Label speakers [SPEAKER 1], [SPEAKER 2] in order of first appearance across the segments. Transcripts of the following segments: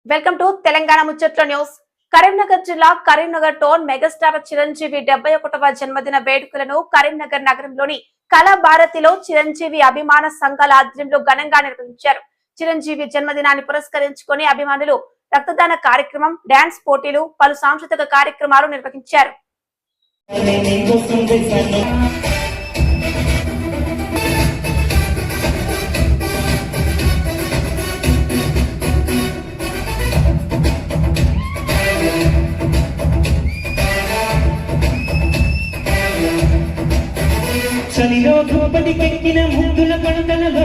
[SPEAKER 1] Welcome to Telangana ముచ్చట్ల news. Karimnagar జిల్లా Karimnagar town megastar Chiranjeevi 71వ జన్మదిన వేడుకలను కరీంనగర్ నగరంలోని కళా భారతిలో చిరంజీవి అభిమాన సంఘాల ఆధ్వర్యంలో ఘనంగా నిర్వహించారు. చిరంజీవి జన్మదినాన్ని పురస్కరించుకొని అభిమానులు రక్తదాన కార్యక్రమం, డాన్స్ పోటీలు, పలు సాంస్కృతిక కార్యక్రమాలు నిర్వహించారు.
[SPEAKER 2] చలిలో ధూపటికెక్కిన ముద్దుల కొడతలలో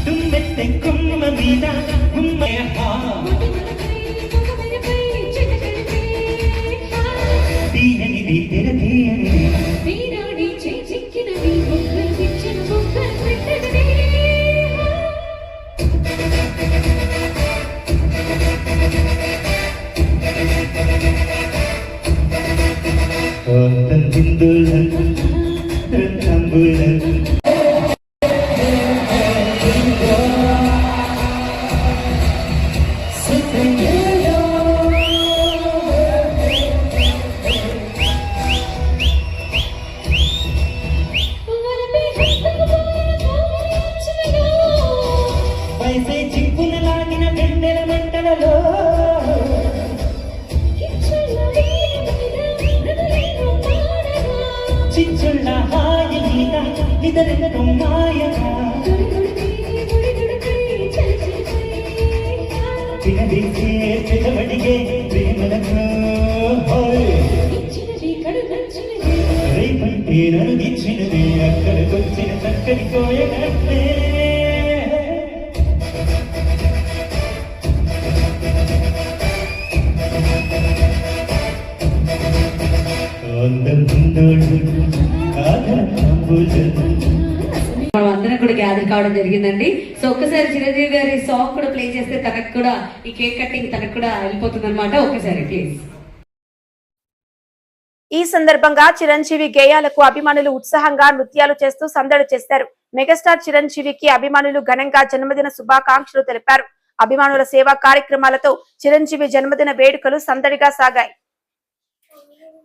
[SPEAKER 2] తుమ్మెత్తె కొమ్మ మీద తీయనిది తెరదీయని పైసే చిక్కున లాగిన వెన్నెల మంటలలో చిచ్చుళ్ళ హాయి మీద నిదరెనను మాయగా చిన్నదిసే చిన్నబడిగే ప్రేమలకు రేపంటే నన్ను ఇచ్చినది అక్కడికొచ్చిన చక్కడి కోయగట్టే
[SPEAKER 3] అందరం కూడా గ్యాదర్ కావడం జరిగిందండి. సో ఒక్కసారి చిరంజీవి గారి సాంగ్ కూడా ప్లే చేస్తే తనకు కూడా ఈ కేక్ కటింగ్ తనకు కూడా వెళ్ళిపోతుంది అనమాట. ఒక్కసారి ప్లీజ్.
[SPEAKER 1] ఈ సందర్భంగా చిరంజీవి గేయాలకు అభిమానులు ఉత్సాహంగా నృత్యాలు చేస్తూ సందడి చేశారు. మెగాస్టార్ చిరంజీవికి అభిమానులు ఘనంగా జన్మదిన శుభాకాంక్షలు తెలిపారు. అభిమానుల సేవా కార్యక్రమాలతో చిరంజీవి జన్మదిన వేడుకలు సందడిగా సాగాయి.